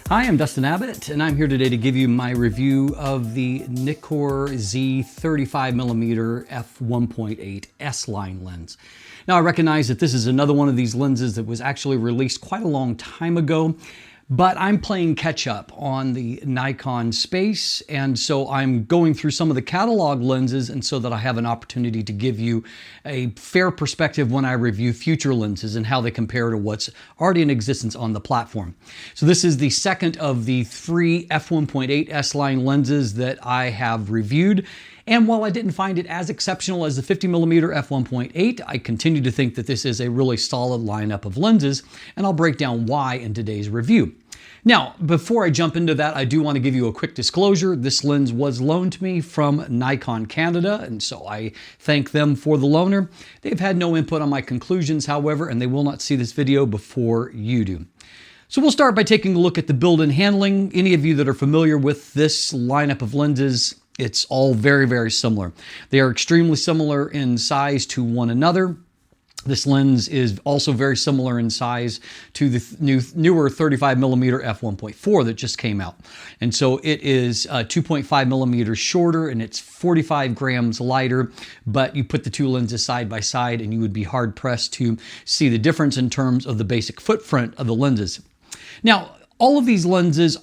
Hi, I'm Dustin Abbott, and I'm here today to give you my review of the Nikkor Z 35mm F1.8 S-line lens. Now, I recognize that this is another one of these lenses that was actually released quite a long time ago, but I'm playing catch up on the Nikon space, and so I'm going through some of the catalog lenses, and so that I have an opportunity to give you a fair perspective when I review future lenses and how they compare to what's already in existence on the platform. So this is the second of the three f1.8 S-line lenses that I have reviewed. And while I didn't find it as exceptional as the 50mm f1.8, I continue to think that this is a really solid lineup of lenses, and I'll break down why in today's review. Now, before I jump into that, I do want to give you a quick disclosure. This lens was loaned to me from Nikon Canada, and so I thank them for the loaner. They've had no input on my conclusions, however, and they will not see this video before you do. So we'll start by taking a look at the build and handling. Any of you that are familiar with this lineup of lenses, it's all very, very similar. They are extremely similar in size to one another. This lens is also very similar in size to the newer 35mm f1.4 that just came out. And so it is 2.5 millimeters shorter, and it's 45 grams lighter, but you put the two lenses side by side and you would be hard pressed to see the difference in terms of the basic footprint of the lenses. Now, all of these lenses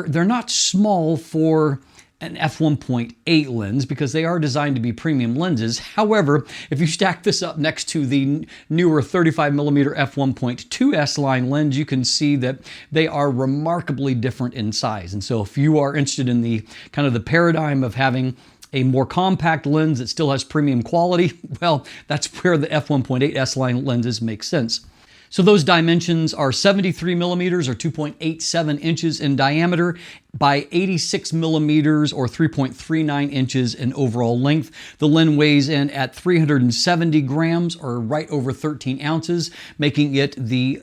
they're not small for an f1.8 lens because they are designed to be premium lenses. However, if you stack this up next to the newer 35mm f1.2 S-line lens, you can see that they are remarkably different in size. And so if you are interested in the kind of the paradigm of having a more compact lens that still has premium quality, well, that's where the f1.8 S-line lenses make sense. So those dimensions are 73 millimeters or 2.87 inches in diameter by 86 millimeters or 3.39 inches in overall length. The lens weighs in at 370 grams or right over 13 ounces, making it the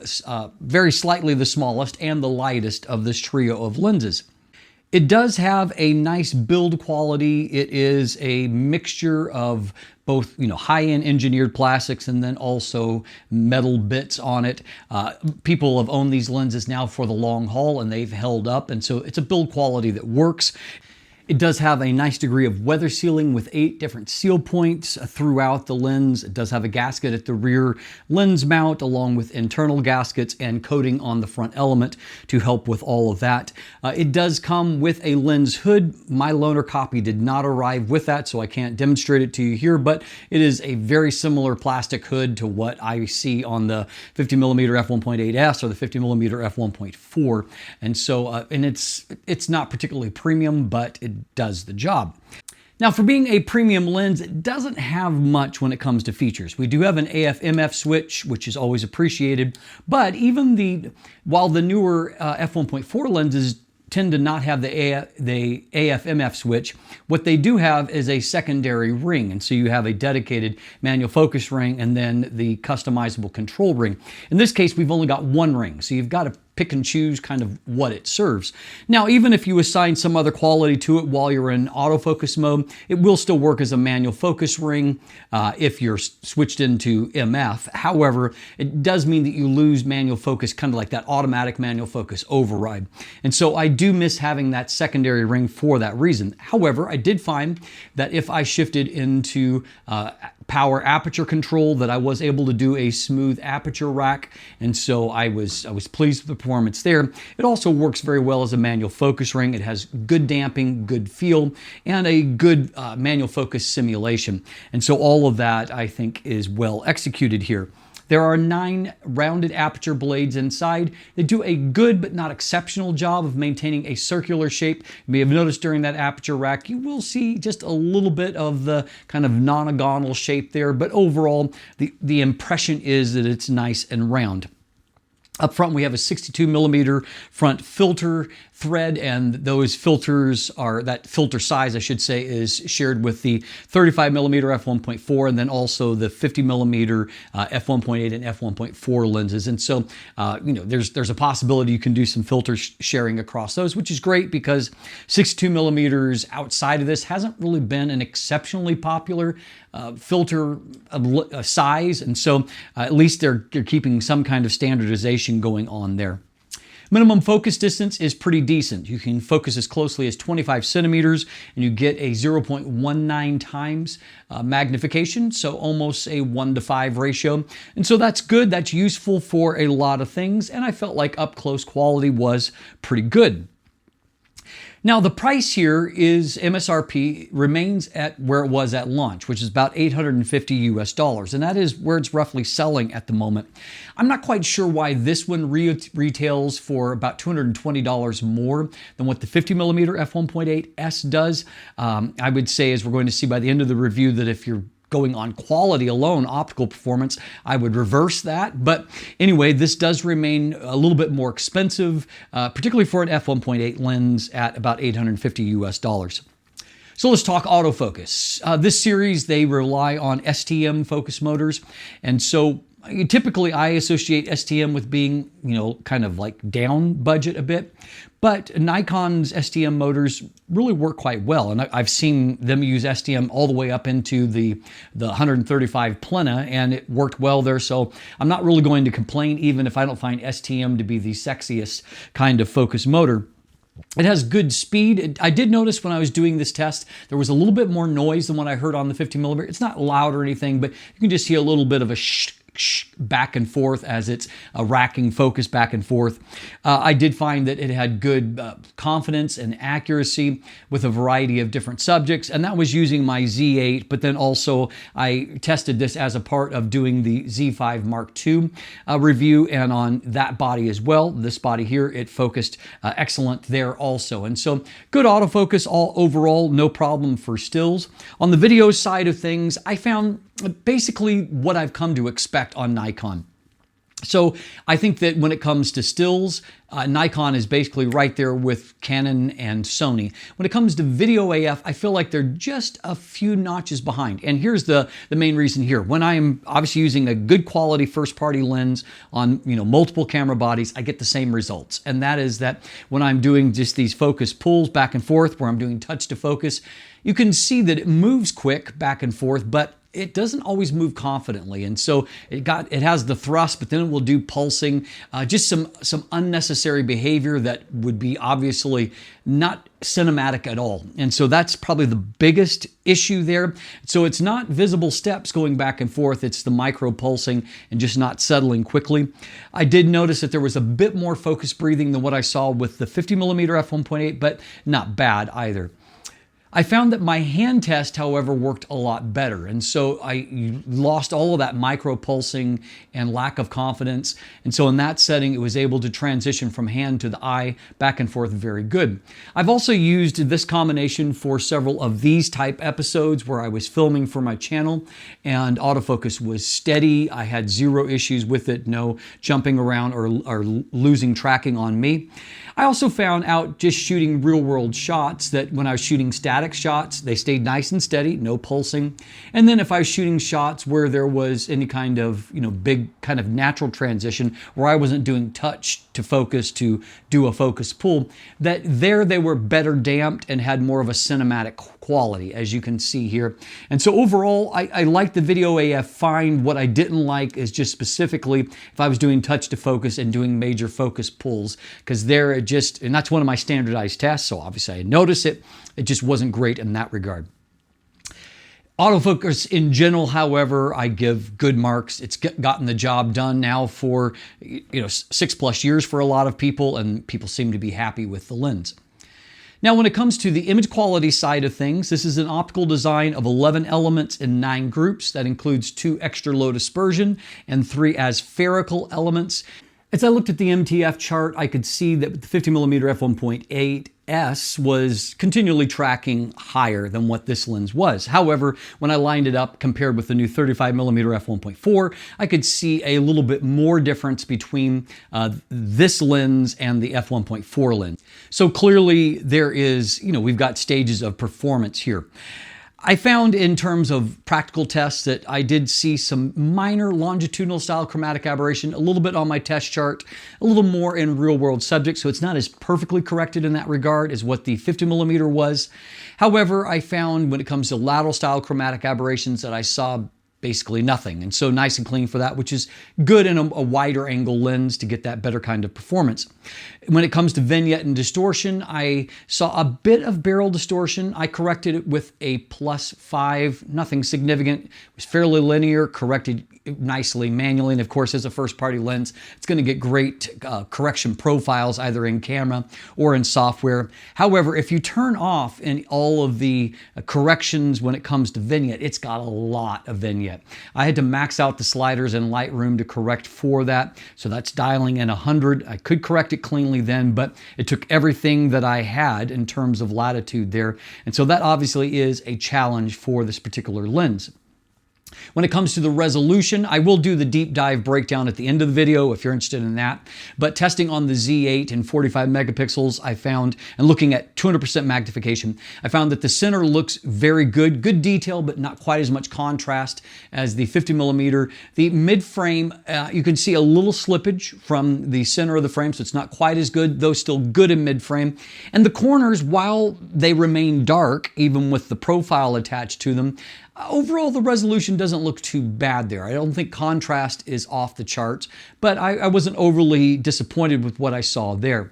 very slightly the smallest and the lightest of this trio of lenses. It does have a nice build quality. It is a mixture of both, high-end engineered plastics and then also metal bits on it. People have owned these lenses now for the long haul and they've held up, and so it's a build quality that works. It does have a nice degree of weather sealing with 8 different seal points throughout the lens. It does have a gasket at the rear lens mount along with internal gaskets and coating on the front element to help with all of that. It does come with a lens hood. My loaner copy did not arrive with that, so I can't demonstrate it to you here, but it is a very similar plastic hood to what I see on the 50mm f1.8S or the 50mm f1.4. And so, and it's not particularly premium, but it does the job. Now, for being a premium lens, it doesn't have much when it comes to features. We do have an AF/MF switch, which is always appreciated, but while the newer f1.4 lenses tend to not have the AF/MF switch, what they do have is a secondary ring. And so you have a dedicated manual focus ring and then the customizable control ring. In this case, we've only got one ring, so you've got to pick and choose kind of what it serves. Now, even if you assign some other quality to it while you're in autofocus mode, it will still work as a manual focus ring if you're switched into MF. However, it does mean that you lose manual focus, kind of like that automatic manual focus override. And so I do miss having that secondary ring for that reason. However, I did find that if I shifted into power aperture control, that I was able to do a smooth aperture rack, and so I was pleased with the performance there. It also works very well as a manual focus ring. It has good damping, good feel, and a good manual focus simulation. And so all of that, I think, is well executed here. There are 9 rounded aperture blades inside. They do a good but not exceptional job of maintaining a circular shape. You may have noticed during that aperture rack, you will see just a little bit of the kind of nonagonal shape there, but overall, the impression is that it's nice and round. Up front, we have a 62mm front filter thread, and those filters that filter size, I should say, is shared with the 35mm f1.4 and then also the 50mm f1.8 and f1.4 lenses. And so, there's a possibility you can do some filter sharing across those, which is great because 62mm outside of this hasn't really been an exceptionally popular filter size. And so at least they're keeping some kind of standardization going on there. Minimum focus distance is pretty decent. You can focus as closely as 25 centimeters and you get a 0.19 times magnification, so almost a 1:5 ratio. And so that's good, that's useful for a lot of things, and I felt like up close quality was pretty good. Now the price here is MSRP remains at where it was at launch, which is about $850 US, and that is where it's roughly selling at the moment. I'm not quite sure why this one retails for about $220 more than what the 50mm f1.8 does. I would say, as we're going to see by the end of the review, that if you're going on quality alone, optical performance, I would reverse that. But anyway, this does remain a little bit more expensive, particularly for an f1.8 lens at about $850 US. So let's talk autofocus. This series, they rely on STM focus motors, and so typically I associate STM with being, kind of like down budget a bit, but Nikon's STM motors really work quite well. And I've seen them use STM all the way up into the 135 Plena, and it worked well there. So I'm not really going to complain, even if I don't find STM to be the sexiest kind of focus motor. It has good speed. I did notice when I was doing this test, there was a little bit more noise than what I heard on the 50mm. It's not loud or anything, but you can just hear a little bit of a back and forth as it's racking focus back and forth. I did find that it had good confidence and accuracy with a variety of different subjects, and that was using my Z8, but then also I tested this as a part of doing the Z5 Mark II review, and on that body as well, this body here, it focused excellent there also. And so good autofocus all overall, no problem for stills. On the video side of things, I found basically what I've come to expect on Nikon. So I think that when it comes to stills, Nikon is basically right there with Canon and Sony. When it comes to video AF, I feel like they're just a few notches behind. And here's the main reason here. When I'm obviously using a good quality first-party lens on multiple camera bodies, I get the same results. And that is that when I'm doing just these focus pulls back and forth, where I'm doing touch to focus, you can see that it moves quick back and forth, but it doesn't always move confidently. And so it has the thrust, but then it will do pulsing, just some unnecessary behavior that would be obviously not cinematic at all. And so that's probably the biggest issue there. So it's not visible steps going back and forth, it's the micro pulsing and just not settling quickly. I did notice that there was a bit more focus breathing than what I saw with the 50mm f1.8, but not bad either. I found that my hand test, however, worked a lot better. And so I lost all of that micro pulsing and lack of confidence. And so in that setting, it was able to transition from hand to the eye back and forth very good. I've also used this combination for several of these type episodes where I was filming for my channel, and autofocus was steady. I had zero issues with it, no jumping around or losing tracking on me. I also found out just shooting real world shots that when I was shooting static shots, they stayed nice and steady, no pulsing. And then if I was shooting shots where there was any kind of, big kind of natural transition where I wasn't doing touch to focus to do a focus pull, that there they were better damped and had more of a cinematic quality, as you can see here. And so overall, I like the video AF fine. What I didn't like is just specifically if I was doing touch to focus and doing major focus pulls, because there it just, and that's one of my standardized tests, so obviously I noticed it. It just wasn't great in that regard. Autofocus in general, however, I give good marks. It's gotten the job done now for 6+ years for a lot of people, and people seem to be happy with the lens. Now, when it comes to the image quality side of things, this is an optical design of 11 elements in 9 groups. That includes 2 extra low dispersion and 3 aspherical elements. As I looked at the MTF chart, I could see that the 50mm f1.8 was continually tracking higher than what this lens was. However, when I lined it up compared with the new 35mm f1.4, I could see a little bit more difference between this lens and the f1.4 lens. So clearly there is, we've got stages of performance here. I found in terms of practical tests that I did see some minor longitudinal style chromatic aberration, a little bit on my test chart, a little more in real world subjects, so it's not as perfectly corrected in that regard as what the 50mm was. However, I found when it comes to lateral style chromatic aberrations that I saw basically nothing. And so nice and clean for that, which is good in a wider angle lens to get that better kind of performance. When it comes to vignette and distortion, I saw a bit of barrel distortion. I corrected it with a +5, nothing significant. It was fairly linear, corrected nicely manually. And of course, as a first party lens, it's going to get great correction profiles either in camera or in software. However, if you turn off in all of the corrections when it comes to vignette, it's got a lot of vignette. I had to max out the sliders in Lightroom to correct for that. So that's dialing in 100. I could correct it cleanly then, but it took everything that I had in terms of latitude there. And so that obviously is a challenge for this particular lens. When it comes to the resolution, I will do the deep dive breakdown at the end of the video if you're interested in that. But testing on the Z8 and 45 megapixels, I found, and looking at 200% magnification, I found that the center looks very good. Good detail, but not quite as much contrast as the 50 millimeter. The mid frame, you can see a little slippage from the center of the frame, so it's not quite as good, though still good in mid frame. And the corners, while they remain dark, even with the profile attached to them, overall, the resolution doesn't look too bad there. I don't think contrast is off the charts, but I wasn't overly disappointed with what I saw there.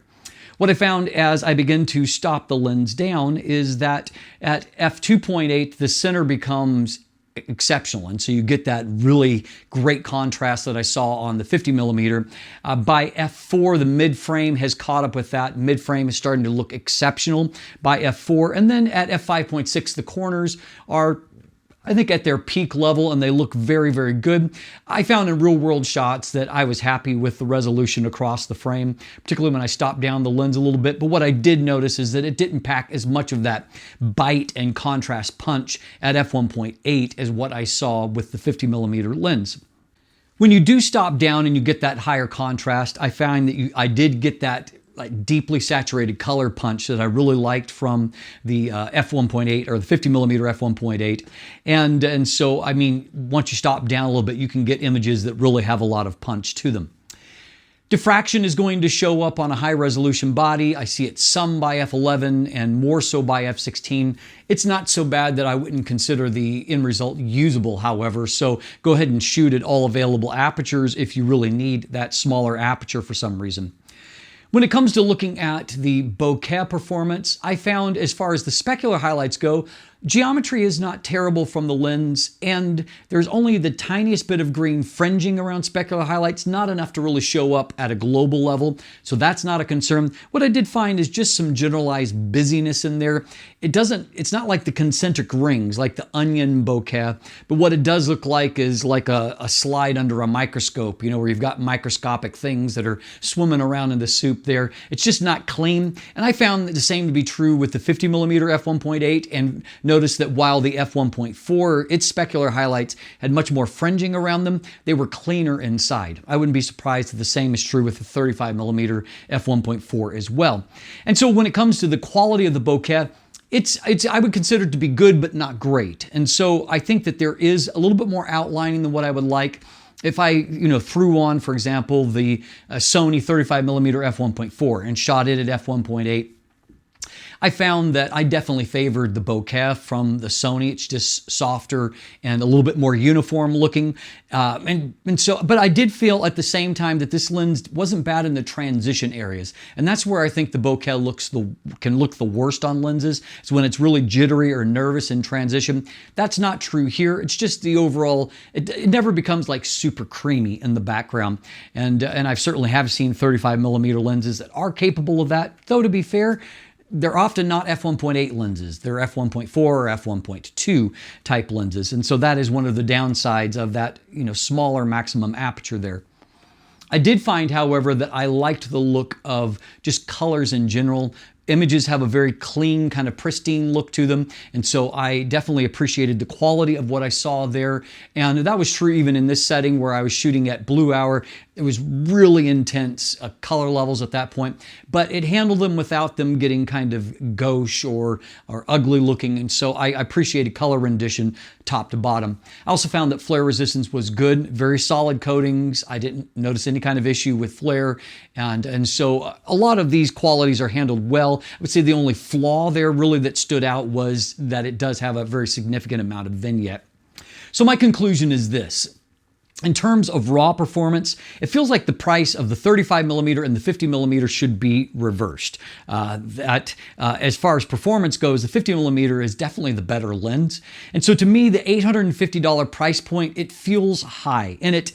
What I found as I begin to stop the lens down is that at f2.8, the center becomes exceptional, and so you get that really great contrast that I saw on the 50 millimeter. By f4, the mid frame has caught up with that. Mid frame is starting to look exceptional by f4, and then at f5.6, the corners are, I think, at their peak level, and they look very, very good. I found in real world shots that I was happy with the resolution across the frame, particularly when I stopped down the lens a little bit. But what I did notice is that it didn't pack as much of that bite and contrast punch at f1.8 as what I saw with the 50 millimeter lens. When you do stop down and you get that higher contrast, I found that I did get that like deeply saturated color punch that I really liked from the f1.8 or the 50 millimeter f1.8. And so, I mean, once you stop down a little bit, you can get images that really have a lot of punch to them. Diffraction is going to show up on a high resolution body. I see it some by f11 and more so by f16. It's not so bad that I wouldn't consider the end result usable, however, so go ahead and shoot at all available apertures if you really need that smaller aperture for some reason. When it comes to looking at the bokeh performance, I found as far as the specular highlights go, geometry is not terrible from the lens, and there's only the tiniest bit of green fringing around specular highlights, not enough to really show up at a global level, so that's not a concern. What I did find is just some generalized busyness in there. It's not like the concentric rings, like the onion bokeh, but what it does look like is like a slide under a microscope, you know, where you've got microscopic things that are swimming around in the soup there. It's just not clean, and I found the same to be true with the 50 millimeter f1.8, and notice that while the f1.4, its specular highlights had much more fringing around them, they were cleaner inside. I wouldn't be surprised if the same is true with the 35 millimeter f1.4 as well. And so when it comes to the quality of the bokeh, I would consider it to be good, but not great. And so I think that there is a little bit more outlining than what I would like. If I, threw on, for example, the Sony 35 millimeter f1.4 and shot it at f1.8, I found that I definitely favored the bokeh from the Sony. It's just softer and a little bit more uniform looking. But I did feel at the same time that this lens wasn't bad in the transition areas. And that's where I think the bokeh can look the worst on lenses. It's when it's really jittery or nervous in transition. That's not true here. It's just the overall, it never becomes like super creamy in the background. And I certainly have seen 35 millimeter lenses that are capable of that. Though to be fair, they're often not f1.8 lenses. They're f1.4 or f1.2 type lenses. And so that is one of the downsides of that, smaller maximum aperture there. I did find, however, that I liked the look of just colors in general. Images have a very clean, kind of pristine look to them. And so I definitely appreciated the quality of what I saw there. And that was true even in this setting where I was shooting at blue hour. It was really intense color levels at that point, but it handled them without them getting kind of gauche or ugly looking. And so I appreciated color rendition top to bottom. I also found that flare resistance was good, very solid coatings. I didn't notice any kind of issue with flare. And so a lot of these qualities are handled well. I would say the only flaw there really that stood out was that it does have a very significant amount of vignette. So my conclusion is this. In terms of raw performance, it feels like the price of the 35mm and the 50mm should be reversed. As far as performance goes, the 50mm is definitely the better lens. And so to me, the $850 price point, it feels high. And it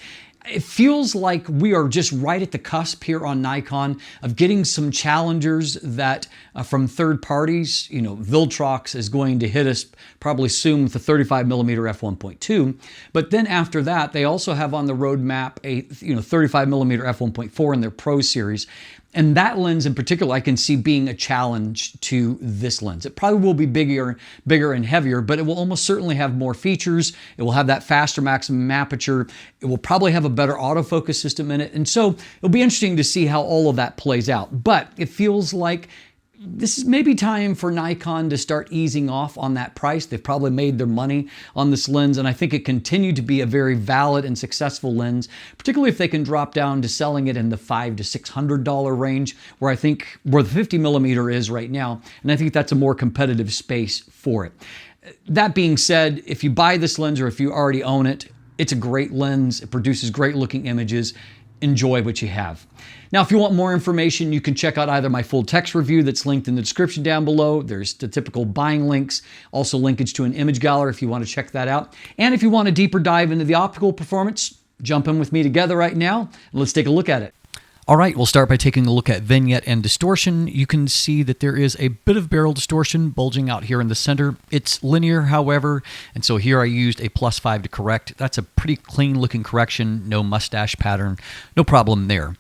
feels like we are just right at the cusp here on Nikon of getting some challengers that from third parties. Viltrox is going to hit us probably soon with the 35mm f1.2. But then after that, they also have on the roadmap a 35mm f1.4 in their Pro series. And that lens in particular, I can see being a challenge to this lens. It probably will be bigger and heavier, but it will almost certainly have more features. It will have that faster maximum aperture. It will probably have a better autofocus system in it. And so it'll be interesting to see how all of that plays out. But it feels like this is maybe time for Nikon to start easing off on that price. They've probably made their money on this lens, and I think it continued to be a very valid and successful lens, particularly if they can drop down to selling it in the $500 to $600 range, where the 50mm is right now, and I think that's a more competitive space for it. That being said, if you buy this lens or if you already own it, it's a great lens. It produces great looking images. Enjoy what you have. Now, if you want more information, you can check out either my full text review that's linked in the description down below. There's the typical buying links, also linkage to an image gallery if you want to check that out. And if you want a deeper dive into the optical performance, jump in with me together right now and let's take a look at it. All right, we'll start by taking a look at vignette and distortion. You can see that there is a bit of barrel distortion bulging out here in the center. It's linear, however, and so here I used a +5 to correct. That's a pretty clean looking correction, no mustache pattern, no problem there.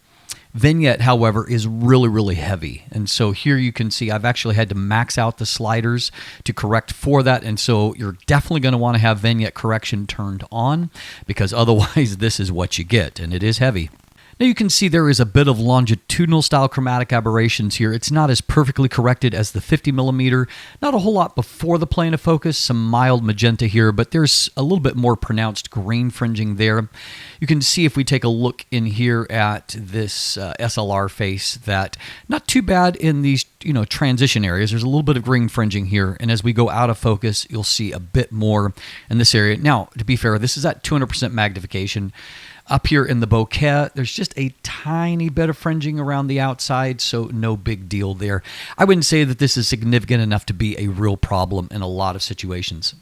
Vignette, however, is really, really heavy. And so here you can see I've actually had to max out the sliders to correct for that. And so you're definitely going to want to have vignette correction turned on because otherwise this is what you get, and it is heavy. Now you can see there is a bit of longitudinal style chromatic aberrations here. It's not as perfectly corrected as the 50mm. Not a whole lot before the plane of focus, some mild magenta here, but there's a little bit more pronounced green fringing there. You can see if we take a look in here at this SLR face that not too bad in these transition areas. There's a little bit of green fringing here, and as we go out of focus, you'll see a bit more in this area. Now, to be fair, this is at 200% magnification. Up here in the bokeh, there's just a tiny bit of fringing around the outside, so no big deal there. I wouldn't say that this is significant enough to be a real problem in a lot of situations.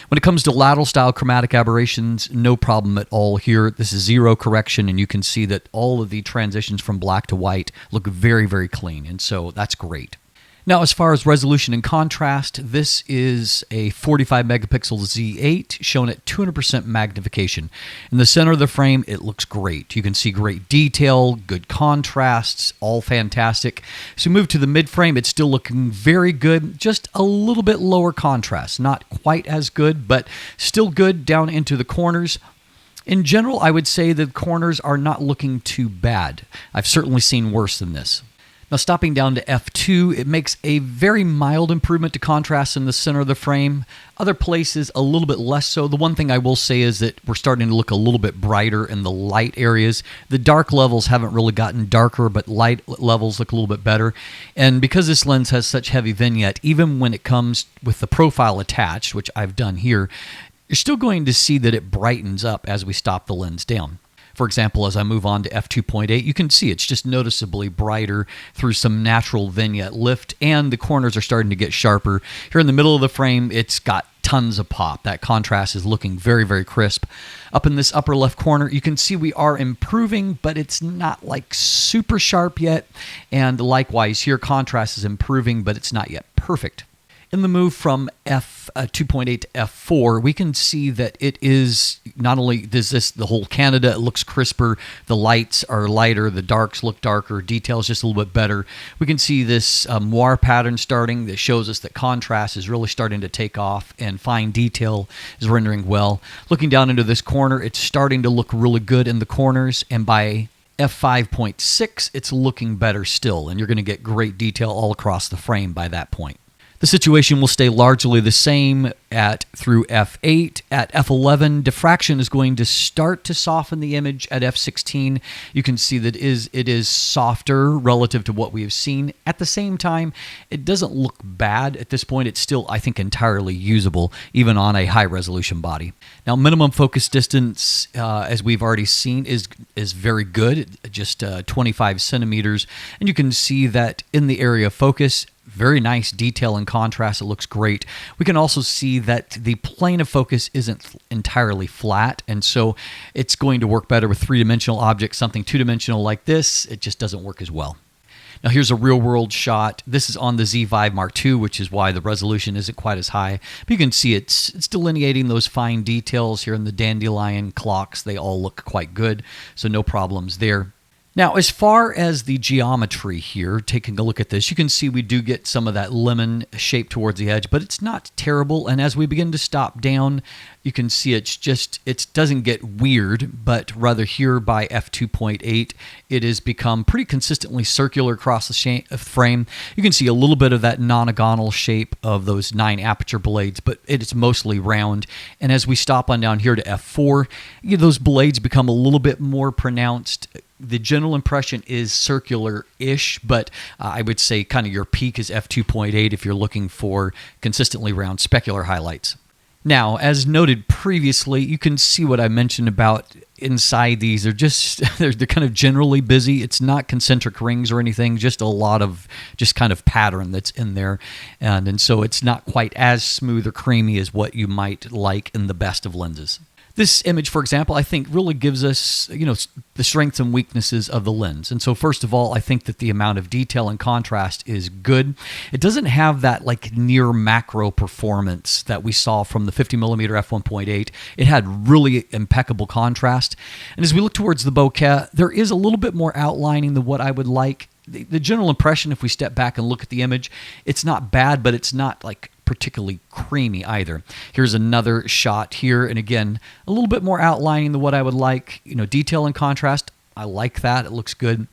When it comes to lateral style chromatic aberrations, no problem at all here. This is zero correction, and you can see that all of the transitions from black to white look very, very clean, and so that's great. Now, as far as resolution and contrast, this is a 45 megapixel Z8 shown at 200% magnification. In the center of the frame, it looks great. You can see great detail, good contrasts, all fantastic. So move to the mid frame, it's still looking very good, just a little bit lower contrast. Not quite as good, but still good down into the corners. In general, I would say the corners are not looking too bad. I've certainly seen worse than this. Now, stopping down to f2, it makes a very mild improvement to contrast in the center of the frame. Other places, a little bit less so. The one thing I will say is that we're starting to look a little bit brighter in the light areas. The dark levels haven't really gotten darker, but light levels look a little bit better. And because this lens has such heavy vignette, even when it comes with the profile attached, which I've done here, you're still going to see that it brightens up as we stop the lens down. For example, as I move on to f2.8, you can see it's just noticeably brighter through some natural vignette lift, and the corners are starting to get sharper. Here in the middle of the frame, it's got tons of pop. That contrast is looking very, very crisp. Up in this upper left corner, you can see we are improving, but it's not like super sharp yet. And likewise, here contrast is improving, but it's not yet perfect. In the move from f2.8 to f4, we can see that it is not only does this the whole Canada, it looks crisper, the lights are lighter, the darks look darker, details just a little bit better. We can see this moire pattern starting that shows us that contrast is really starting to take off and fine detail is rendering well. Looking down into this corner, it's starting to look really good in the corners, and by f5.6, it's looking better still, and you're going to get great detail all across the frame by that point. The situation will stay largely the same through f8. At f11, diffraction is going to start to soften the image. At f16, you can see that it is softer relative to what we have seen. At the same time, it doesn't look bad at this point. It's still, I think, entirely usable, even on a high-resolution body. Now, minimum focus distance, as we've already seen, is very good, just 25 centimeters. And you can see that in the area of focus, very nice detail and contrast. It looks great. We can also see that the plane of focus isn't entirely flat, and so it's going to work better with three-dimensional objects. Something two-dimensional like this, it just doesn't work as well. Now here's a real-world shot. This is on the Z5 Mark II, which is why the resolution isn't quite as high. But you can see it's delineating those fine details here in the dandelion clocks. They all look quite good, so no problems there. Now, as far as the geometry here, taking a look at this, you can see we do get some of that lemon shape towards the edge, but it's not terrible. And as we begin to stop down, you can see it doesn't get weird, but rather here by f2.8, it has become pretty consistently circular across the frame. You can see a little bit of that nonagonal shape of those 9 aperture blades, but it's mostly round. And as we stop on down here to f4, those blades become a little bit more pronounced. The general impression is circular-ish, but I would say kind of your peak is f2.8 if you're looking for consistently round specular highlights. Now, as noted previously, you can see what I mentioned about inside these. They're kind of generally busy. It's not concentric rings or anything, just a lot of just kind of pattern that's in there. And so it's not quite as smooth or creamy as what you might like in the best of lenses. This image, for example, I think really gives us, the strengths and weaknesses of the lens. And so first of all, I think that the amount of detail and contrast is good. It doesn't have that like near macro performance that we saw from the 50mm f1.8. It had really impeccable contrast. And as we look towards the bokeh, there is a little bit more outlining than what I would like. The general impression, if we step back and look at the image, it's not bad, but it's not like particularly creamy either. Here's another shot here, and again, a little bit more outlining than what I would like. Detail and contrast, I like that. It looks good.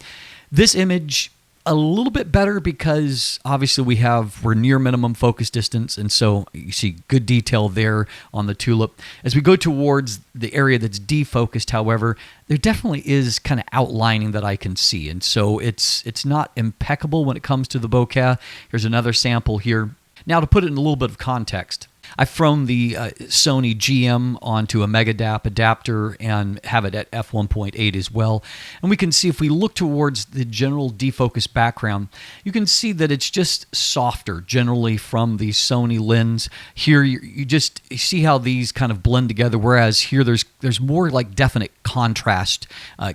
This image, a little bit better because obviously we're near minimum focus distance, and so you see good detail there on the tulip. As we go towards the area that's defocused, however, there definitely is kind of outlining that I can see, and so it's not impeccable when it comes to the bokeh. Here's another sample here. Now, to put it in a little bit of context, I've thrown the Sony GM onto a Megadap adapter and have it at f1.8 as well. And we can see if we look towards the general defocus background, you can see that it's just softer generally from the Sony lens. Here, you see how these kind of blend together, whereas here there's more like definite contrast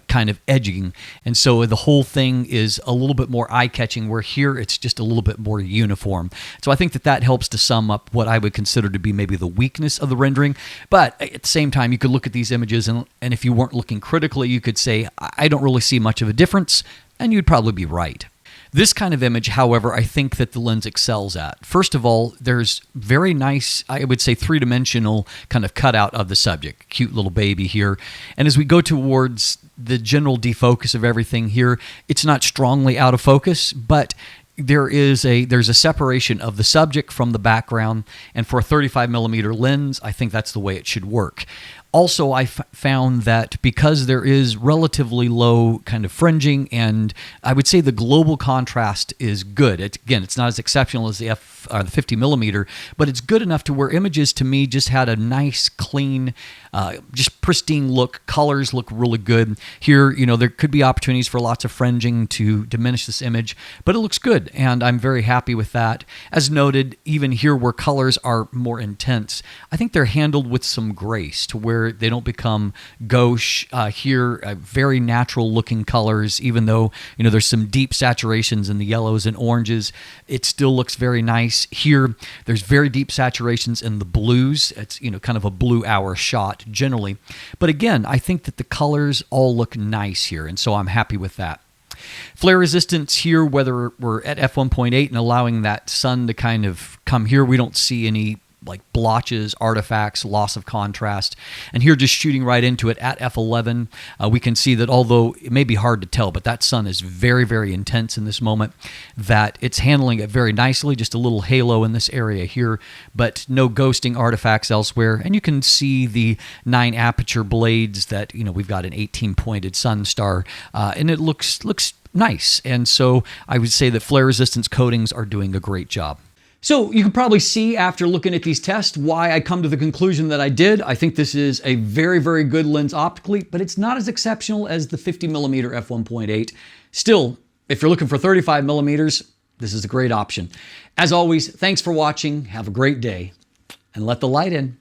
kind of edging. And so the whole thing is a little bit more eye-catching, where here it's just a little bit more uniform. So I think that helps to sum up what I would consider to be maybe the weakness of the rendering. But at the same time, you could look at these images and if you weren't looking critically, you could say, I don't really see much of a difference, and you'd probably be right. This kind of image, however, I think that the lens excels at. First of all, there's very nice, I would say, three-dimensional kind of cutout of the subject. Cute little baby here. And as we go towards the general defocus of everything here, it's not strongly out of focus, but there's a separation of the subject from the background, and for a 35mm lens, I think that's the way it should work. Also, I found that because there is relatively low kind of fringing, and I would say the global contrast is good. It's not as exceptional as the 50mm, but it's good enough to where images to me just had a nice, clean, just pristine look. Colors look really good. Here, there could be opportunities for lots of fringing to diminish this image, but it looks good, and I'm very happy with that. As noted, even here where colors are more intense, I think they're handled with some grace to where they don't become gauche. Here, very natural looking colors, even though there's some deep saturations in the yellows and oranges, it still looks very nice. Here, there's very deep saturations in the blues. It's kind of a blue hour shot generally, but again, I think that the colors all look nice here, and so I'm happy with that. Flare resistance here, whether we're at f1.8 and allowing that sun to kind of come here, we don't see any like blotches, artifacts, loss of contrast. And here, just shooting right into it at f11, we can see that although it may be hard to tell, but that sun is very, very intense in this moment, that it's handling it very nicely. Just a little halo in this area here, but no ghosting artifacts elsewhere. And you can see the 9 aperture blades that, we've got an 18 pointed sun star, and it looks nice. And so I would say that flare resistance coatings are doing a great job. So you can probably see after looking at these tests why I come to the conclusion that I did. I think this is a very, very good lens optically, but it's not as exceptional as the 50mm f1.8. Still, if you're looking for 35mm, this is a great option. As always, thanks for watching. Have a great day, and let the light in.